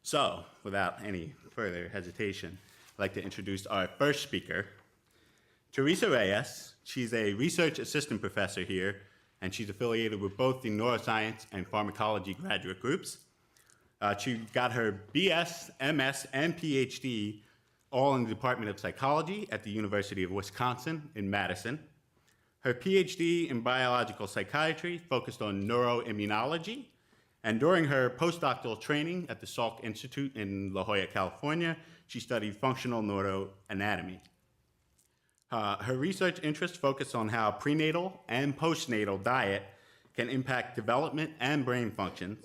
So, without any further hesitation, I'd like to introduce our first speaker, Teresa Reyes. She's a research assistant professor here, and she's affiliated with both the neuroscience and pharmacology graduate groups. She got her BS, MS, and PhD all in the Department of Psychology at the University of Wisconsin in Madison. Her PhD in biological psychiatry focused on neuroimmunology, and during her postdoctoral training at the Salk Institute in La Jolla, California, she studied functional neuroanatomy. Her research interests focus on how prenatal and postnatal diet can impact development and brain functions,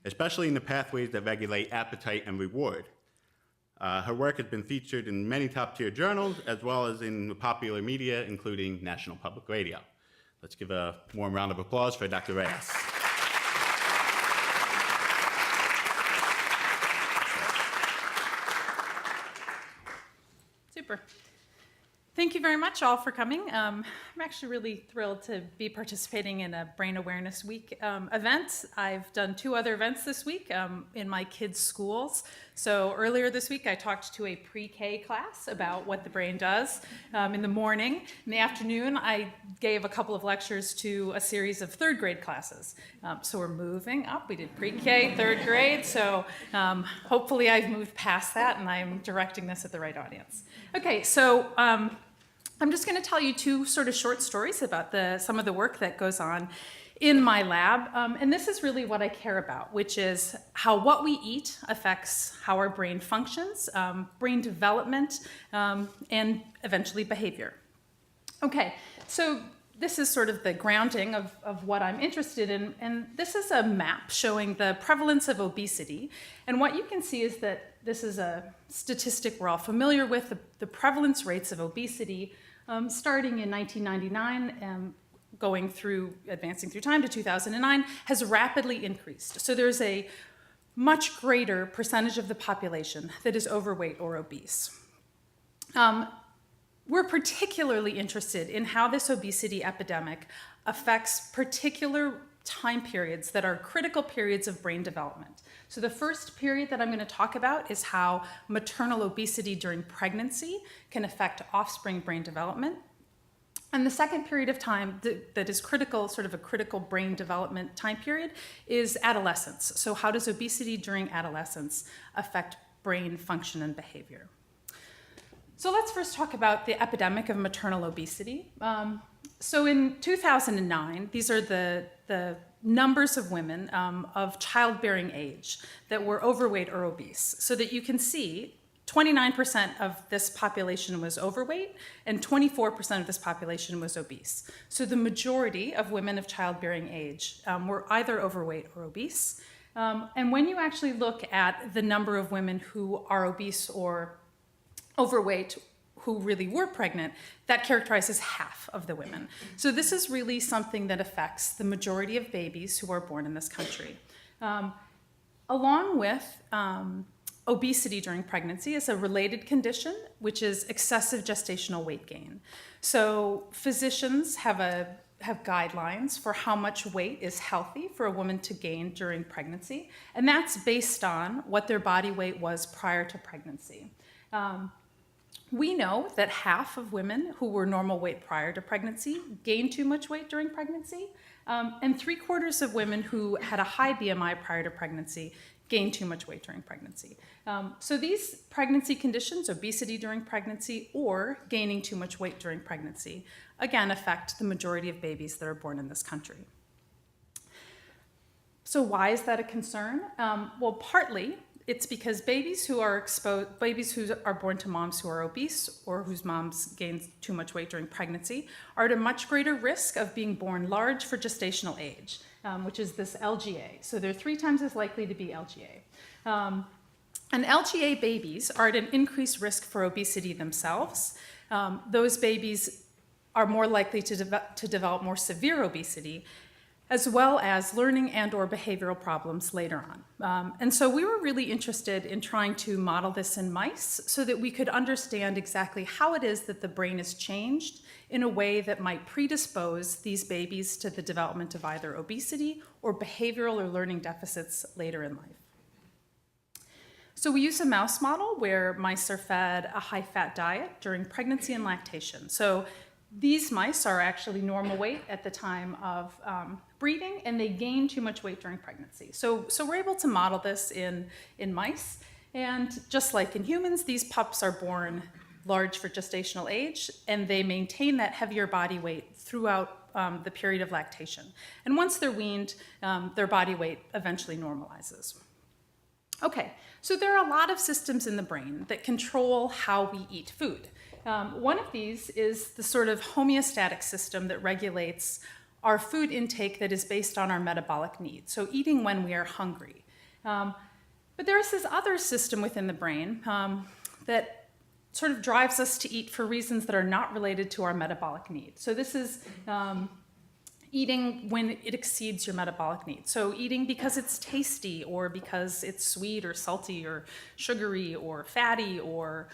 especially in the pathways that regulate appetite and reward. Her work has been featured in many top-tier journals, as well as in the popular media, including National Public Radio. Let's give a warm round of applause for Dr. Reyes. Super. Thank you very much all for coming. I'm actually really thrilled to be participating in a Brain Awareness Week event. I've done 2 other events this week in my kids' schools. So earlier this week, I talked to a pre-K class about what the brain does in the morning. In the afternoon, I gave a couple of lectures to a series of 3rd grade classes. So we're moving up. We did pre-K, 3rd grade. So hopefully I've moved past that and I'm directing this at the right audience. Okay, so I'm just going to tell you 2 sort of short stories about some of the work that goes on in my lab. And this is really what I care about, which is how what we eat affects how our brain functions, brain development, and eventually behavior. Okay, so this is sort of the grounding of what I'm interested in. And this is a map showing the prevalence of obesity. And what you can see is that this is a statistic we're all familiar with, the prevalence rates of obesity starting in 1999, advancing through time to 2009, has rapidly increased. So there's a much greater percentage of the population that is overweight or obese. We're particularly interested in how this obesity epidemic affects particular time periods that are critical periods of brain development. So the first period that I'm going to talk about is how maternal obesity during pregnancy can affect offspring brain development. And the second period of time that is critical, sort of a critical brain development time period, is adolescence. So how does obesity during adolescence affect brain function and behavior? So let's first talk about the epidemic of maternal obesity. So in 2009, these are the numbers of women of childbearing age that were overweight or obese, so that you can see 29% of this population was overweight and 24% of this population was obese. So the majority of women of childbearing age were either overweight or obese. And when you actually look at the number of women who are obese or overweight who really were pregnant, that characterizes half of the women. So this is really something that affects the majority of babies who are born in this country. Along with obesity during pregnancy is a related condition, which is excessive gestational weight gain. So physicians have guidelines for how much weight is healthy for a woman to gain during pregnancy, and that's based on what their body weight was prior to pregnancy. We know that half of women who were normal weight prior to pregnancy gained too much weight during pregnancy, and 3/4 of women who had a high BMI prior to pregnancy gained too much weight during pregnancy. So these pregnancy conditions, obesity during pregnancy or gaining too much weight during pregnancy, again affect the majority of babies that are born in this country. So why is that a concern? Well, partly it's because babies who are born to moms who are obese or whose moms gain too much weight during pregnancy are at a much greater risk of being born large for gestational age, which is this LGA. So they're 3 times as likely to be LGA. And LGA babies are at an increased risk for obesity themselves. Those babies are more likely to develop more severe obesity, as well as learning and or behavioral problems later on. And so we were really interested in trying to model this in mice so that we could understand exactly how it is that the brain is changed in a way that might predispose these babies to the development of either obesity or behavioral or learning deficits later in life. So we use a mouse model where mice are fed a high-fat diet during pregnancy and lactation. So these mice are actually normal weight at the time of breeding, and they gain too much weight during pregnancy. So we're able to model this in mice. And just like in humans, these pups are born large for gestational age, and they maintain that heavier body weight throughout the period of lactation. And once they're weaned, their body weight eventually normalizes. Okay, so there are a lot of systems in the brain that control how we eat food. One of these is the sort of homeostatic system that regulates our food intake that is based on our metabolic needs, so eating when we are hungry. But there's this other system within the brain that sort of drives us to eat for reasons that are not related to our metabolic needs. So this is eating when it exceeds your metabolic needs. So eating because it's tasty, or because it's sweet or salty or sugary or fatty, or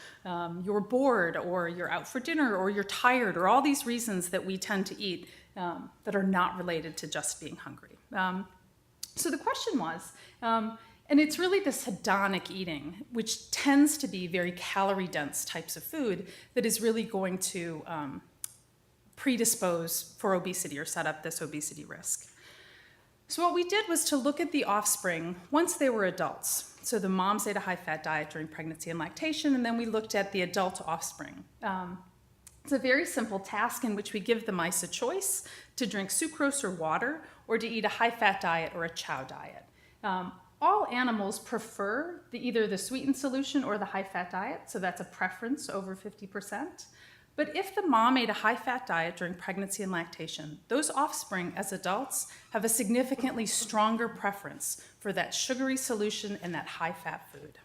you're bored, or you're out for dinner, or you're tired, or all these reasons that we tend to eat that are not related to just being hungry. So the question was, and it's really this hedonic eating, which tends to be very calorie-dense types of food, that is really going to predispose for obesity or set up this obesity risk. So what we did was to look at the offspring once they were adults. So the moms ate a high-fat diet during pregnancy and lactation, and then we looked at the adult offspring. It's a very simple task in which we give the mice a choice to drink sucrose or water, or to eat a high-fat diet or a chow diet. All animals prefer either the sweetened solution or the high-fat diet, so that's a preference over 50%. But if the mom ate a high-fat diet during pregnancy and lactation, those offspring as adults have a significantly stronger preference for that sugary solution and that high-fat food.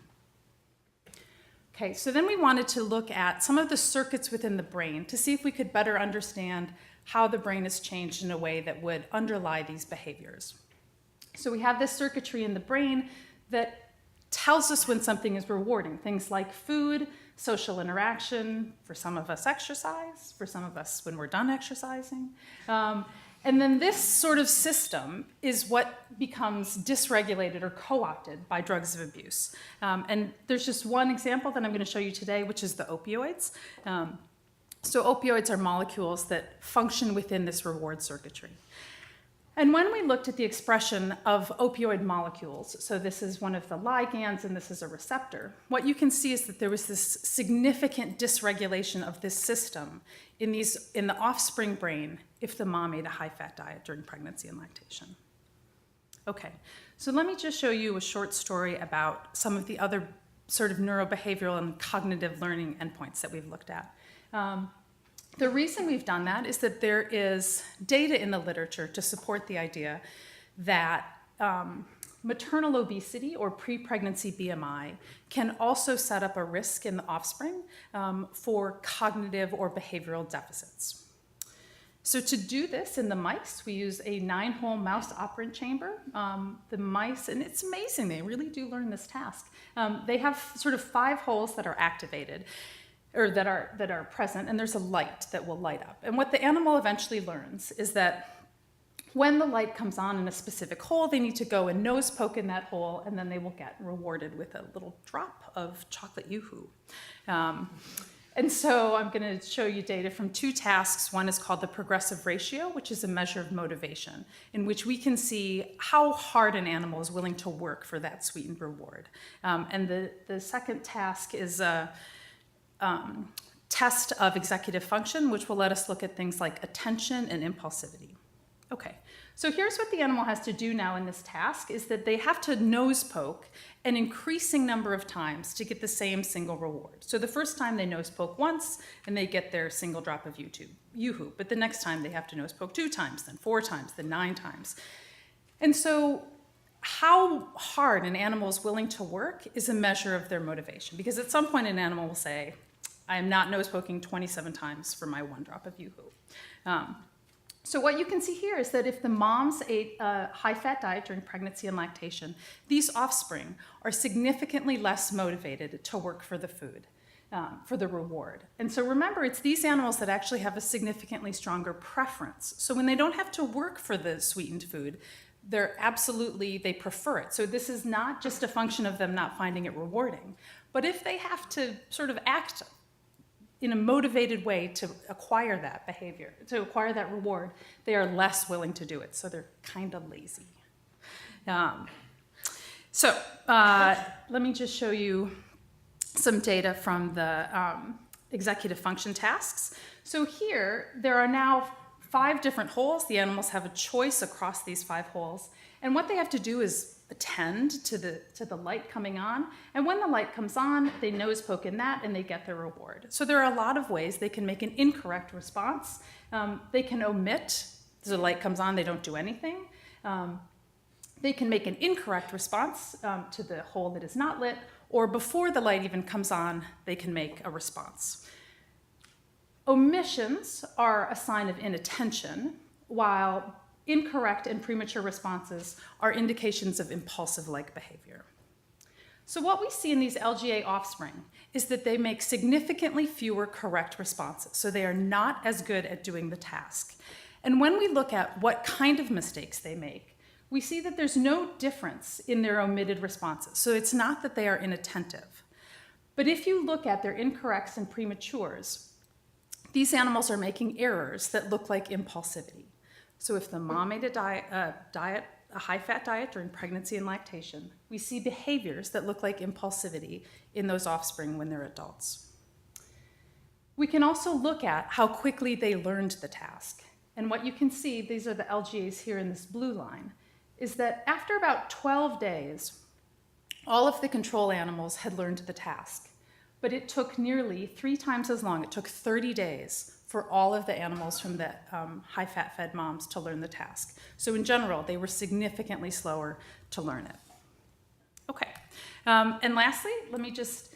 Okay, so then we wanted to look at some of the circuits within the brain to see if we could better understand how the brain is changed in a way that would underlie these behaviors. So we have this circuitry in the brain that tells us when something is rewarding, things like food, social interaction, for some of us exercise, for some of us when we're done exercising. And then this sort of system is what becomes dysregulated or co-opted by drugs of abuse. And there's just one example that I'm going to show you today, which is the opioids. So opioids are molecules that function within this reward circuitry. And when we looked at the expression of opioid molecules, so this is one of the ligands and this is a receptor, what you can see is that there was this significant dysregulation of this system in the offspring brain if the mom ate a high-fat diet during pregnancy and lactation. Okay, so let me just show you a short story about some of the other sort of neurobehavioral and cognitive learning endpoints that we've looked at. The reason we've done that is that there is data in the literature to support the idea that maternal obesity or pre-pregnancy BMI can also set up a risk in the offspring for cognitive or behavioral deficits. So to do this in the mice, we use a 9-hole mouse operant chamber. The mice, and it's amazing, they really do learn this task. They have sort of 5 holes that are activated, or that are present, and there's a light that will light up. And what the animal eventually learns is that when the light comes on in a specific hole, they need to go and nose poke in that hole, and then they will get rewarded with a little drop of chocolate yoo-hoo. And so I'm going to show you data from 2 tasks. One is called the progressive ratio, which is a measure of motivation, in which we can see how hard an animal is willing to work for that sweetened reward. And the second task is a test of executive function, which will let us look at things like attention and impulsivity. Okay, so here's what the animal has to do now in this task, is that they have to nose poke an increasing number of times to get the same single reward. So the first time they nose poke once, and they get their single drop of yoo-hoo, but the next time they have to nose poke 2 times, then 4 times, then 9 times. And so how hard an animal is willing to work is a measure of their motivation, because at some point an animal will say, I am not nose poking 27 times for my 1 drop of yoo-hoo. So what you can see here is that if the moms ate a high-fat diet during pregnancy and lactation, these offspring are significantly less motivated to work for the food, for the reward. And so remember, it's these animals that actually have a significantly stronger preference. So when they don't have to work for the sweetened food, they prefer it. So this is not just a function of them not finding it rewarding, but if they have to sort of act in a motivated way to acquire that behavior, to acquire that reward, they are less willing to do it. So they're kind of lazy. Let me just show you some data from the executive function tasks. So here, there are now 5 different holes. The animals have a choice across these 5 holes. And what they have to do is attend to the light coming on. And when the light comes on, they nose poke in that and they get their reward. So there are a lot of ways they can make an incorrect response. They can omit, the light comes on, they don't do anything. They can make an incorrect response to the hole that is not lit, or before the light even comes on, they can make a response. Omissions are a sign of inattention, while incorrect and premature responses are indications of impulsive-like behavior. So what we see in these LGA offspring is that they make significantly fewer correct responses, so they are not as good at doing the task. And when we look at what kind of mistakes they make, we see that there's no difference in their omitted responses. So it's not that they are inattentive. But if you look at their incorrects and prematures, these animals are making errors that look like impulsivity. So if the mom ate a high-fat diet during pregnancy and lactation, we see behaviors that look like impulsivity in those offspring when they're adults. We can also look at how quickly they learned the task. And what you can see, these are the LGAs here in this blue line, is that after about 12 days, all of the control animals had learned the task. But it took nearly 3 times as long. It took 30 days for all of the animals from the high-fat fed moms to learn the task. So in general, they were significantly slower to learn it. Okay, and lastly, let me just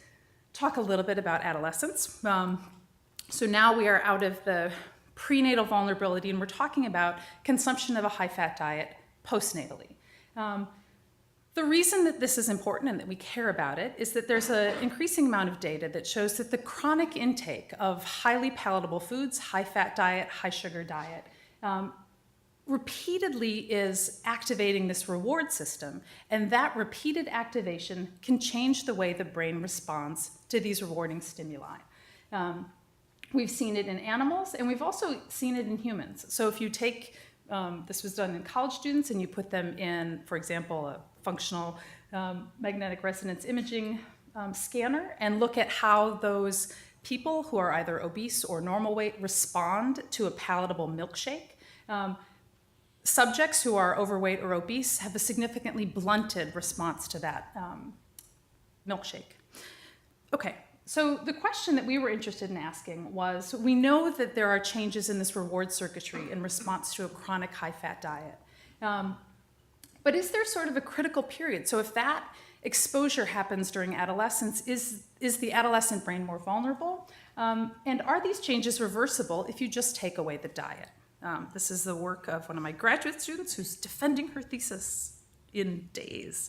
talk a little bit about adolescence. So now we are out of the prenatal vulnerability, and we're talking about consumption of a high-fat diet postnatally. The reason that this is important and that we care about it is that there's an increasing amount of data that shows that the chronic intake of highly palatable foods, high-fat diet, high-sugar diet, repeatedly is activating this reward system, and that repeated activation can change the way the brain responds to these rewarding stimuli. We've seen it in animals, and we've also seen it in humans. So if you take this was done in college students, and you put them in, for example, a functional magnetic resonance imaging scanner, and look at how those people who are either obese or normal weight respond to a palatable milkshake. Subjects who are overweight or obese have a significantly blunted response to that milkshake. Okay. So the question that we were interested in asking was, we know that there are changes in this reward circuitry in response to a chronic high-fat diet. But is there sort of a critical period? So if that exposure happens during adolescence, is the adolescent brain more vulnerable? And are these changes reversible if you just take away the diet? This is the work of one of my graduate students who's defending her thesis in days.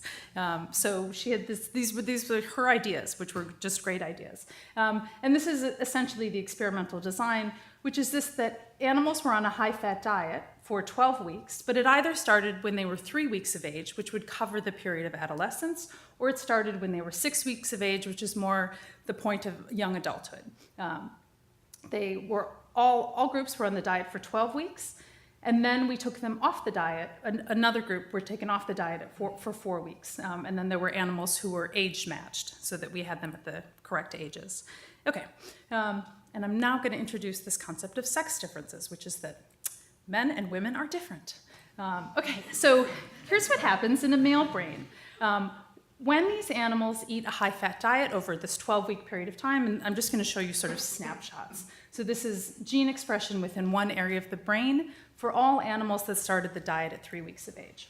So she had these were her ideas, which were just great ideas. And this is essentially the experimental design, which is this, that animals were on a high-fat diet for 12 weeks, but it either started when they were 3 weeks of age, which would cover the period of adolescence, or it started when they were 6 weeks of age, which is more the point of young adulthood. They were all groups were on the diet for 12 weeks, and then we took them off the diet. Another group were taken off the diet for 4 weeks. And then there were animals who were age matched so that we had them at the correct ages. Okay, and I'm now gonna introduce this concept of sex differences, which is that men and women are different. Okay, so here's what happens in a male brain. When these animals eat a high-fat diet over this 12-week period of time, and I'm just gonna show you sort of snapshots. So this is gene expression within one area of the brain for all animals that started the diet at 3 weeks of age.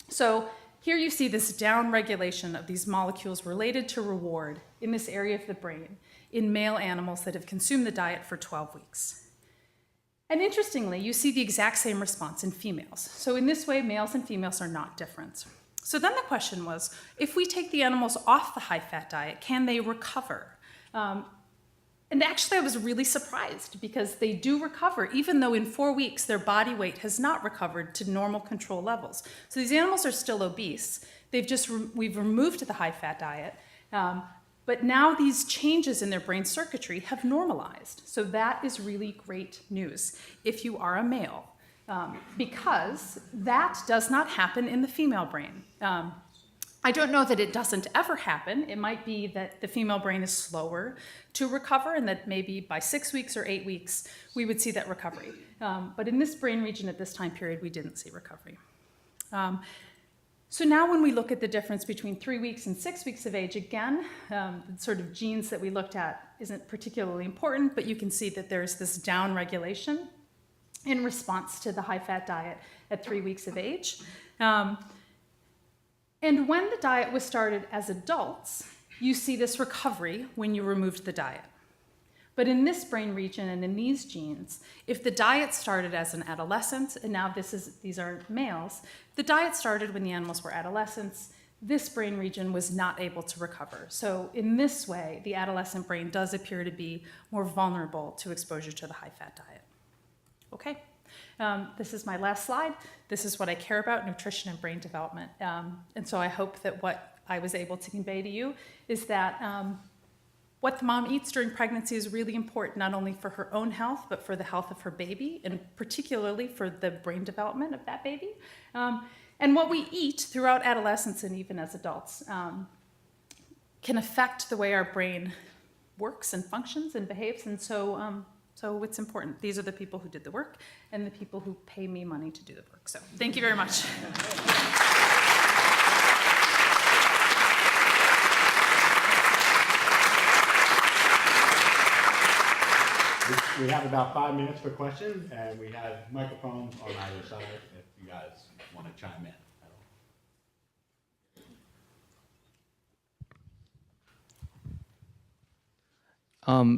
So here you see this downregulation of these molecules related to reward in this area of the brain in male animals that have consumed the diet for 12 weeks. And interestingly, you see the exact same response in females. So in this way, males and females are not different. So then the question was, if we take the animals off the high-fat diet, can they recover? And actually, I was really surprised because they do recover, even though in 4 weeks their body weight has not recovered to normal control levels. So these animals are still obese. We've removed the high-fat diet, but now these changes in their brain circuitry have normalized. So that is really great news if you are a male, because that does not happen in the female brain. I don't know that it doesn't ever happen. It might be that the female brain is slower to recover and that maybe by 6 weeks or 8 weeks, we would see that recovery. But in this brain region at this time period, we didn't see recovery. So now when we look at the difference between 3 weeks and 6 weeks of age, again, the sort of genes that we looked at isn't particularly important, but you can see that there's this down regulation in response to the high-fat diet at 3 weeks of age. And when the diet was started as adults, you see this recovery when you removed the diet. But in this brain region and in these genes, if the diet started as an adolescent, and now these are males, the diet started when the animals were adolescents, this brain region was not able to recover. So in this way, the adolescent brain does appear to be more vulnerable to exposure to the high-fat diet. Okay. This is my last slide. This is what I care about, nutrition and brain development. And so I hope that what I was able to convey to you is that what the mom eats during pregnancy is really important, not only for her own health, but for the health of her baby, and particularly for the brain development of that baby. And what we eat throughout adolescence and even as adults can affect the way our brain works and functions and behaves. And so it's important. These are the people who did the work and the people who pay me money to do the work. So thank you very much. We have about 5 minutes for questions, and we have microphones on either side if you guys want to chime in.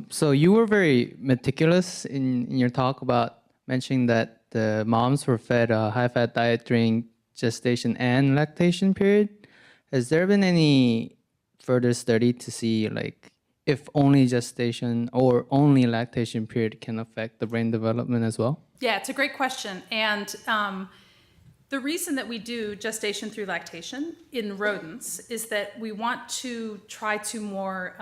So you were very meticulous in your talk about mentioning that the moms were fed a high-fat diet during gestation and lactation period. Has there been any further study to see like if only gestation or only lactation period can affect the brain development as well? Yeah, it's a great question. And the reason that we do gestation through lactation in rodents is that we want to try to more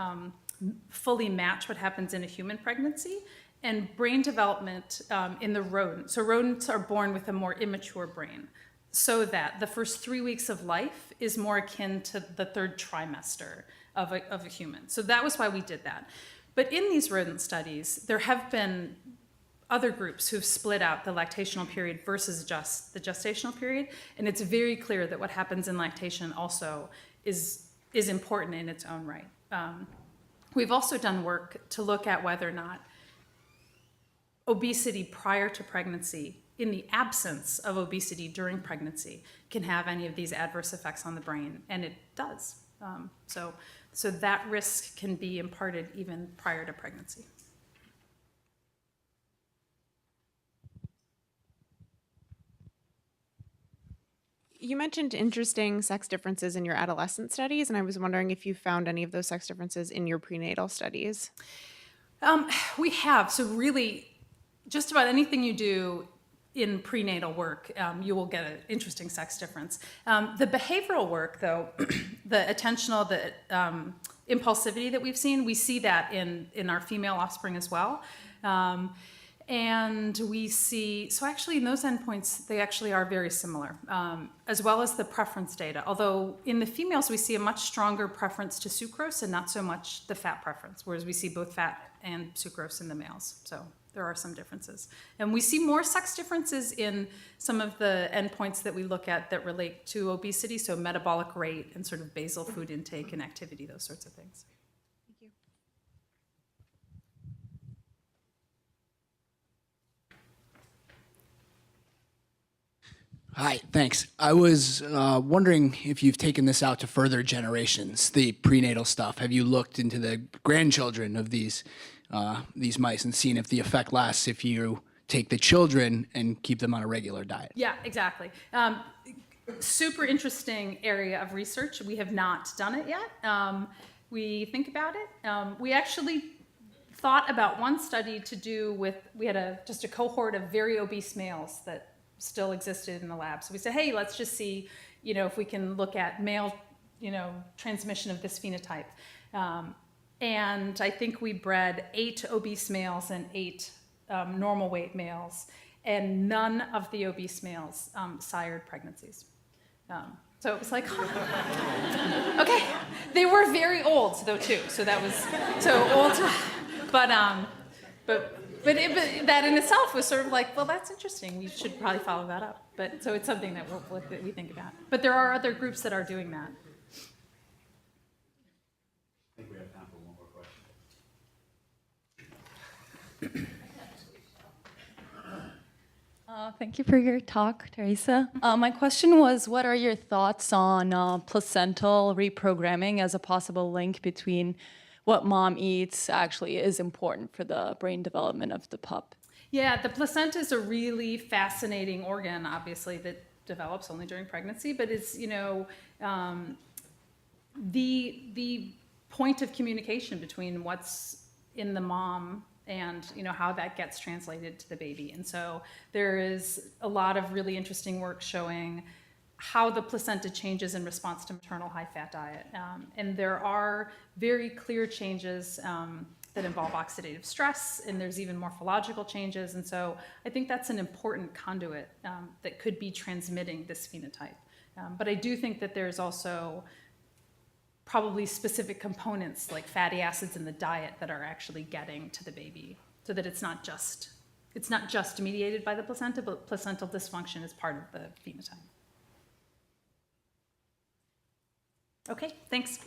fully match what happens in a human pregnancy and brain development in the rodent. So rodents are born with a more immature brain so that the first 3 weeks of life is more akin to the third trimester of a human. So that was why we did that. But in these rodent studies, there have been other groups who've split out the lactational period versus just the gestational period. And it's very clear that what happens in lactation also is important in its own right. We've also done work to look at whether or not obesity prior to pregnancy, in the absence of obesity during pregnancy, can have any of these adverse effects on the brain, and it does. So that risk can be imparted even prior to pregnancy. You mentioned interesting sex differences in your adolescent studies, and I was wondering if you found any of those sex differences in your prenatal studies. We have. So really, just about anything you do in prenatal work, you will get an interesting sex difference. The behavioral work, though, the attentional, the impulsivity that we've seen, we see that in our female offspring as well. And we see, so actually in those endpoints, they actually are very similar, as well as the preference data. Although in the females, we see a much stronger preference to sucrose and not so much the fat preference, whereas we see both fat and sucrose in the males. So there are some differences. And we see more sex differences in some of the endpoints that we look at that relate to obesity, so metabolic rate and sort of basal food intake and activity, those sorts of things. Thank you. Hi, thanks. I was wondering if you've taken this out to further generations, the prenatal stuff. Have you looked into the grandchildren of these mice and seen if the effect lasts if you take the children and keep them on a regular diet? Yeah, exactly. Super interesting area of research. We have not done it yet. We think about it. We actually thought about one study to do with, we had just a cohort of very obese males that still existed in the lab. So we said, hey, let's just see, if we can look at male, transmission of this phenotype. And I think we bred 8 obese males and 8 normal weight males, and none of the obese males sired pregnancies. So it was like, okay. They were very old though too, so that was so old. But that in itself was sort of like, well, that's interesting. We should probably follow that up. But so it's something that we think about. But there are other groups that are doing that. I think we have time for one more question. Thank you for your talk, Teresa. My question was, what are your thoughts on placental reprogramming as a possible link between what mom eats actually is important for the brain development of the pup? Yeah, the placenta is a really fascinating organ, obviously, that develops only during pregnancy, but it's, the point of communication between what's in the mom and how that gets translated to the baby. And so there is a lot of really interesting work showing how the placenta changes in response to maternal high-fat diet. And there are very clear changes that involve oxidative stress, and there's even morphological changes. And so I think that's an important conduit that could be transmitting this phenotype. But I do think that there's also probably specific components like fatty acids in the diet that are actually getting to the baby, so that it's not just mediated by the placenta, but placental dysfunction is part of the phenotype. Okay, thanks.